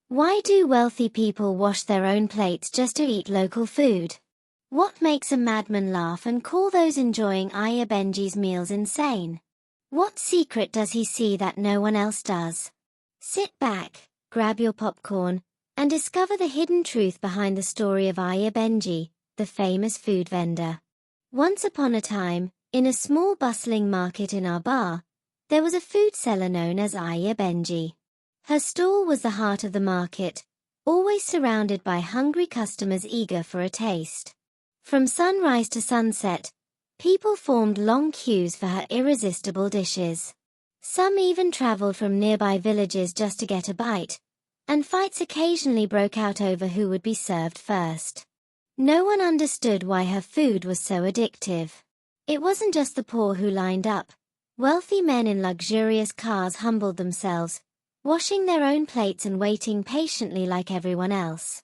Why do wealthy people wash their own plates just to eat local food? What makes a madman laugh and call those enjoying Iya Benji's meals insane? What secret does he see that no one else does? Sit back, grab your popcorn, and discover the hidden truth behind the story of Iya Benji, the famous food vendor. Once upon a time, in a small bustling market in Aba, there was a food seller known as Iya Benji. Her stall was the heart of the market, always surrounded by hungry customers eager for a taste. From sunrise to sunset, people formed long queues for her irresistible dishes. Some even traveled from nearby villages just to get a bite, and fights occasionally broke out over who would be served first. No one understood why her food was so addictive. It wasn't just the poor who lined up. Wealthy men in luxurious cars humbled themselves, washing their own plates and waiting patiently like everyone else.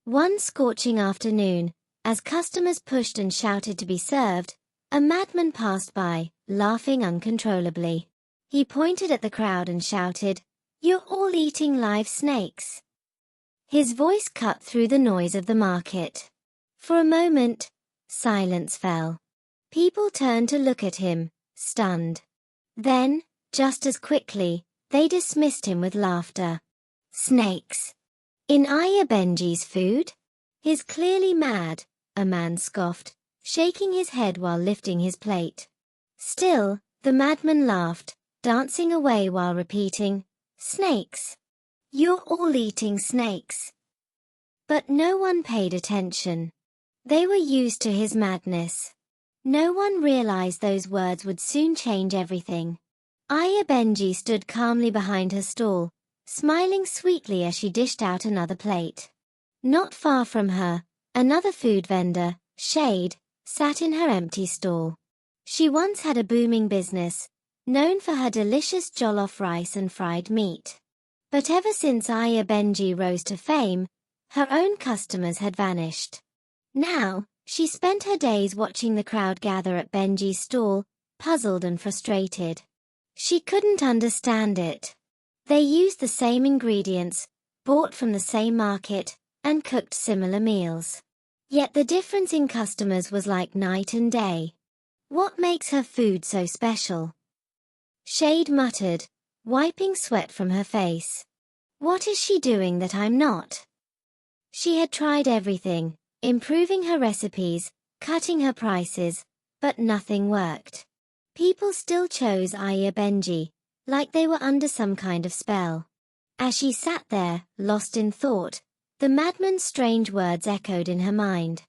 One scorching afternoon, as customers pushed and shouted to be served, a madman passed by, laughing uncontrollably. He pointed at the crowd and shouted, "You're all eating live snakes." His voice cut through the noise of the market. For a moment, silence fell. People turned to look at him, stunned. Then, just as quickly, they dismissed him with laughter. Snakes. In Iya Benji's food? He's clearly mad, a man scoffed, shaking his head while lifting his plate. Still, the madman laughed, dancing away while repeating, "Snakes. You're all eating snakes." But no one paid attention. They were used to his madness. No one realized those words would soon change everything. Iya Benji stood calmly behind her stall, smiling sweetly as she dished out another plate. Not far from her, another food vendor, Shade, sat in her empty stall. She once had a booming business, known for her delicious jollof rice and fried meat. But ever since Iya Benji rose to fame, her own customers had vanished. Now, she spent her days watching the crowd gather at Benji's stall, puzzled and frustrated. She couldn't understand it. They used the same ingredients, bought from the same market, and cooked similar meals. Yet the difference in customers was like night and day. What makes her food so special? Shade muttered, wiping sweat from her face. What is she doing that I'm not? She had tried everything, improving her recipes, cutting her prices, but nothing worked. People still chose Iya Benji, like they were under some kind of spell. As she sat there, lost in thought, the madman's strange words echoed in her mind.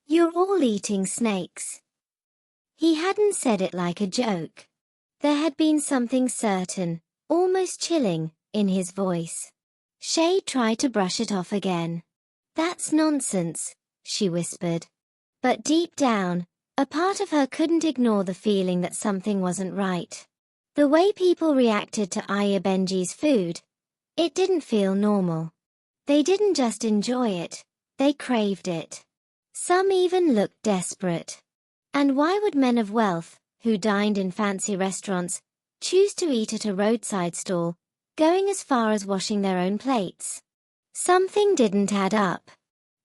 "You're all eating snakes." He hadn't said it like a joke. There had been something certain, almost chilling, in his voice. Shade tried to brush it off again. "That's nonsense," she whispered. But deep down, a part of her couldn't ignore the feeling that something wasn't right. The way people reacted to Iya Benji's food, it didn't feel normal. They didn't just enjoy it, they craved it. Some even looked desperate. And why would men of wealth, who dined in fancy restaurants, choose to eat at a roadside stall, going as far as washing their own plates? Something didn't add up.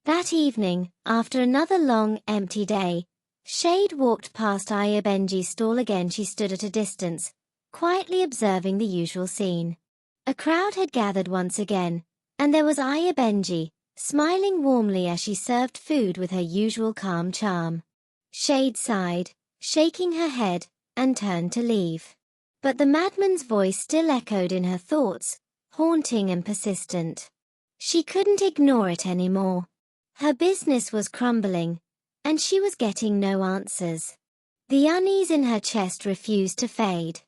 That evening, after another long, empty day, Shade walked past Iya Benji's stall again. She stood at a distance, quietly observing the usual scene. A crowd had gathered once again, and there was Iya Benji, smiling warmly as she served food with her usual calm charm. Shade sighed, shaking her head, and turned to leave. But the madman's voice still echoed in her thoughts, haunting and persistent. She couldn't ignore it anymore. Her business was crumbling, and she was getting no answers. The unease in her chest refused to fade.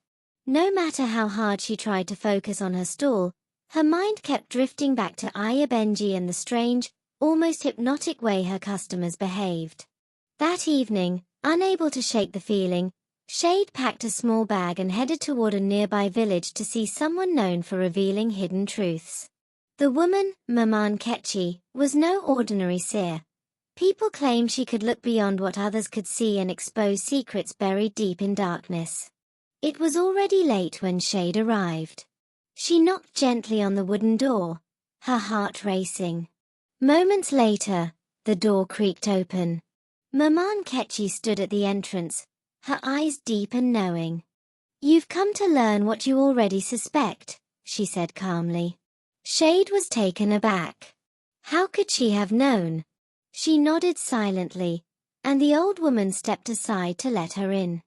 No matter how hard she tried to focus on her stall, her mind kept drifting back to Iya Benji and the strange, almost hypnotic way her customers behaved. That evening, unable to shake the feeling, Shade packed a small bag and headed toward a nearby village to see someone known for revealing hidden truths. The woman, Maman Kechi, was no ordinary seer. People claimed she could look beyond what others could see and expose secrets buried deep in darkness. It was already late when Shade arrived. She knocked gently on the wooden door, her heart racing. Moments later, the door creaked open. Mama Nkechi stood at the entrance, her eyes deep and knowing. "You've come to learn what you already suspect," she said calmly. Shade was taken aback. How could she have known? She nodded silently, and the old woman stepped aside to let her in.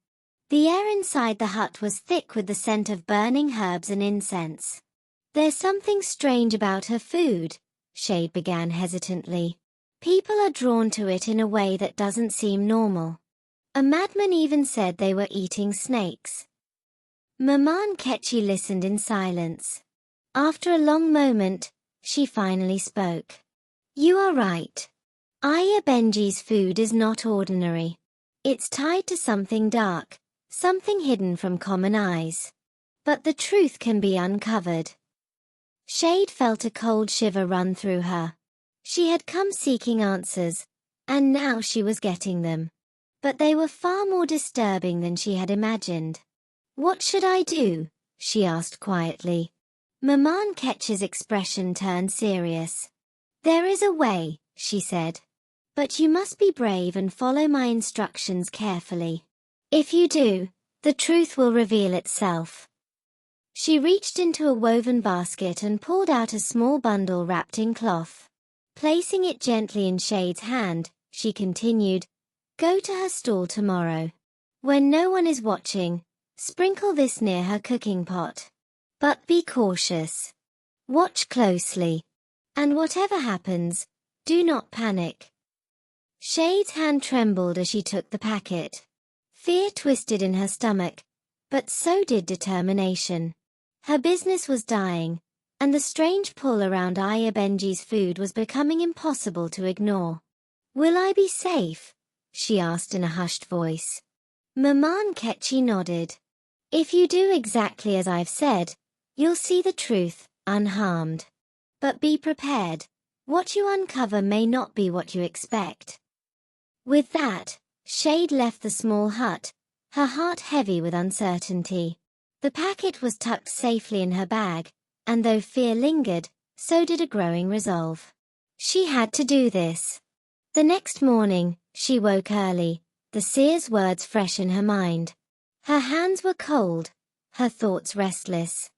The air inside the hut was thick with the scent of burning herbs and incense. "There's something strange about her food," Shade began hesitantly. "People are drawn to it in a way that doesn't seem normal. A madman even said they were eating snakes." Mama Nkechi listened in silence. After a long moment, she finally spoke. "You are right. Iya Benji's food is not ordinary. It's tied to something dark, something hidden from common eyes. But the truth can be uncovered." Shade felt a cold shiver run through her. She had come seeking answers, and now she was getting them. But they were far more disturbing than she had imagined. "What should I do?" she asked quietly. Mama Nkechi's expression turned serious. "There is a way," she said. "But you must be brave and follow my instructions carefully. If you do, the truth will reveal itself." She reached into a woven basket and pulled out a small bundle wrapped in cloth. Placing it gently in Shade's hand, she continued, "Go to her stall tomorrow. When no one is watching, sprinkle this near her cooking pot. But be cautious. Watch closely. And whatever happens, do not panic." Shade's hand trembled as she took the packet. Fear twisted in her stomach, but so did determination. Her business was dying, and the strange pull around Iya Benji's food was becoming impossible to ignore. "Will I be safe?" she asked in a hushed voice. Mama Nkechi nodded. "If you do exactly as I've said, you'll see the truth, unharmed. But be prepared. What you uncover may not be what you expect." With that, Shade left the small hut, her heart heavy with uncertainty. The packet was tucked safely in her bag, and though fear lingered, so did a growing resolve. She had to do this. The next morning, she woke early, the seer's words fresh in her mind. Her hands were cold, her thoughts restless.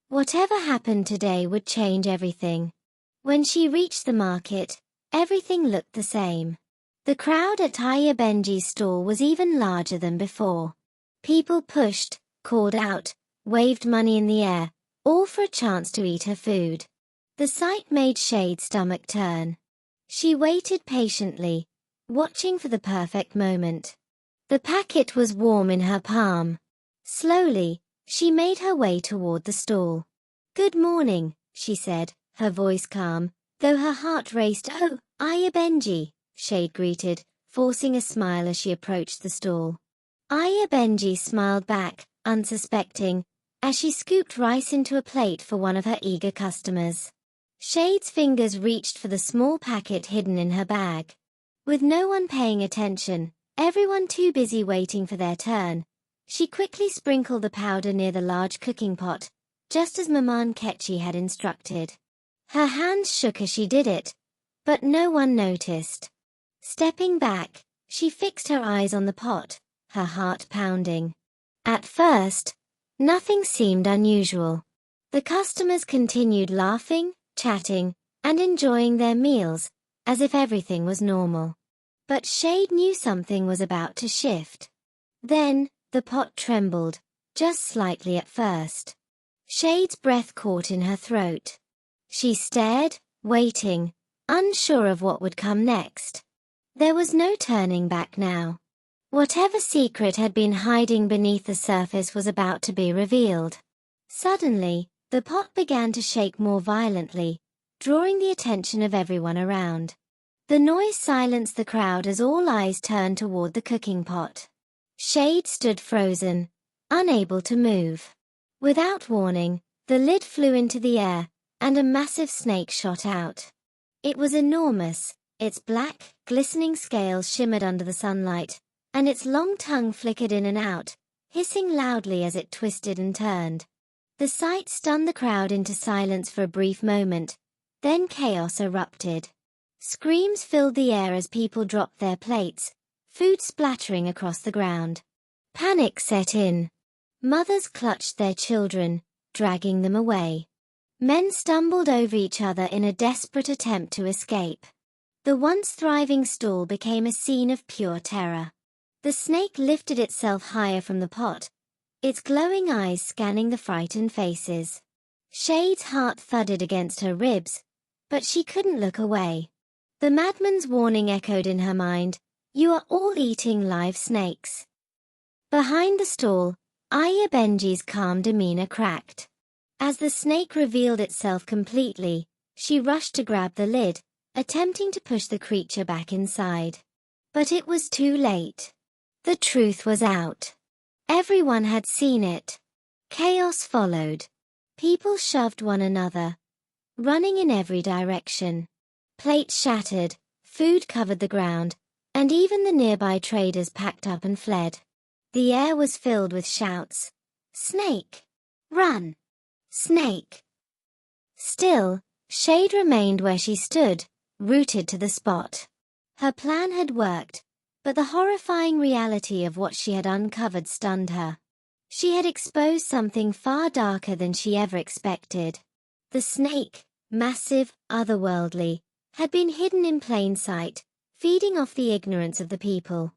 Whatever happened today would change everything. When she reached the market, everything looked the same. The crowd at Iya Benji's stall was even larger than before. People pushed, called out, waved money in the air, all for a chance to eat her food. The sight made Shade's stomach turn. She waited patiently, watching for the perfect moment. The packet was warm in her palm. Slowly, she made her way toward the stall. "Good morning," she said, her voice calm, though her heart raced. "Oh, Iya Benji," Shade greeted, forcing a smile as she approached the stall. Iya Benji smiled back, unsuspecting, as she scooped rice into a plate for one of her eager customers. Shade's fingers reached for the small packet hidden in her bag. With no one paying attention, everyone too busy waiting for their turn, she quickly sprinkled the powder near the large cooking pot, just as Mama Nkechi had instructed. Her hands shook as she did it, but no one noticed. Stepping back, she fixed her eyes on the pot, her heart pounding. At first, nothing seemed unusual. The customers continued laughing, chatting, and enjoying their meals, as if everything was normal. But Shade knew something was about to shift. Then, the pot trembled, just slightly at first. Shade's breath caught in her throat. She stared, waiting, unsure of what would come next. There was no turning back now. Whatever secret had been hiding beneath the surface was about to be revealed. Suddenly, the pot began to shake more violently, drawing the attention of everyone around. The noise silenced the crowd as all eyes turned toward the cooking pot. Shade stood frozen, unable to move. Without warning, the lid flew into the air, and a massive snake shot out. It was enormous, its black, glistening scales shimmered under the sunlight, and its long tongue flickered in and out, hissing loudly as it twisted and turned. The sight stunned the crowd into silence for a brief moment, Then chaos erupted. Screams filled the air as people dropped their plates, food splattering across the ground. Panic set in. Mothers clutched their children, dragging them away. Men stumbled over each other in a desperate attempt to escape. The once thriving stall became a scene of pure terror. The snake lifted itself higher from the pot, its glowing eyes scanning the frightened faces. Shade's heart thudded against her ribs, but she couldn't look away. The madman's warning echoed in her mind, "You are all eating live snakes." Behind the stall, Iya Benji's calm demeanor cracked. As the snake revealed itself completely, she rushed to grab the lid, attempting to push the creature back inside. But it was too late. The truth was out. Everyone had seen it. Chaos followed. People shoved one another, running in every direction. Plates shattered, food covered the ground, and even the nearby traders packed up and fled. The air was filled with shouts. "Snake! Run! Snake!" Still, Shade remained where she stood, rooted to the spot. Her plan had worked, but the horrifying reality of what she had uncovered stunned her. She had exposed something far darker than she ever expected. The snake, massive, otherworldly, had been hidden in plain sight, feeding off the ignorance of the people.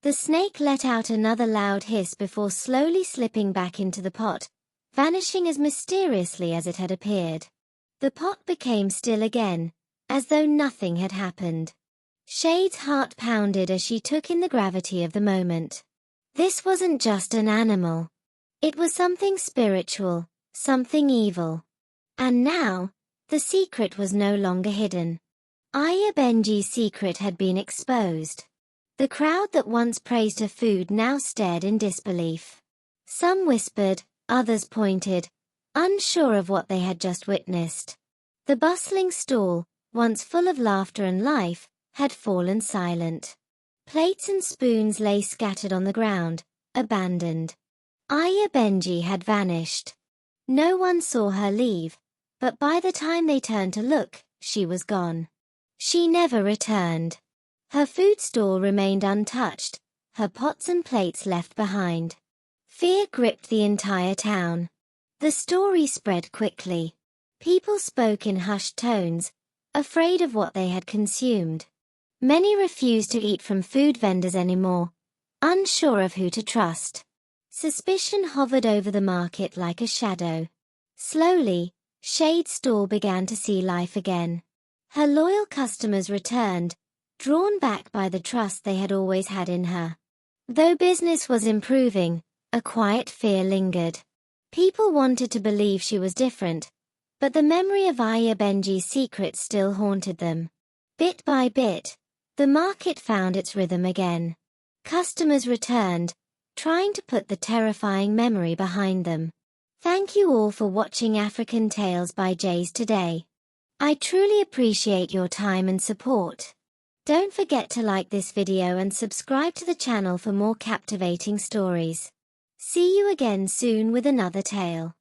The snake let out another loud hiss before slowly slipping back into the pot, vanishing as mysteriously as it had appeared. The pot became still again, as though nothing had happened. Shade's heart pounded as she took in the gravity of the moment. This wasn't just an animal. It was something spiritual, something evil. And now, the secret was no longer hidden. Iya Benji's secret had been exposed. The crowd that once praised her food now stared in disbelief. Some whispered, others pointed, unsure of what they had just witnessed. The bustling stall, once full of laughter and life, had fallen silent. Plates and spoons lay scattered on the ground, abandoned. Iya Benji had vanished. No one saw her leave, but by the time they turned to look, she was gone. She never returned. Her food stall remained untouched, her pots and plates left behind. Fear gripped the entire town. The story spread quickly. People spoke in hushed tones, afraid of what they had consumed. Many refused to eat from food vendors anymore, unsure of who to trust. Suspicion hovered over the market like a shadow. Slowly, Shade's stall began to see life again. Her loyal customers returned, drawn back by the trust they had always had in her. Though business was improving, a quiet fear lingered. People wanted to believe she was different, but the memory of Iya Benji's secret still haunted them. Bit by bit, the market found its rhythm again. Customers returned, trying to put the terrifying memory behind them. Thank you all for watching African Tales by Jays today. I truly appreciate your time and support. Don't forget to like this video and subscribe to the channel for more captivating stories. See you again soon with another tale.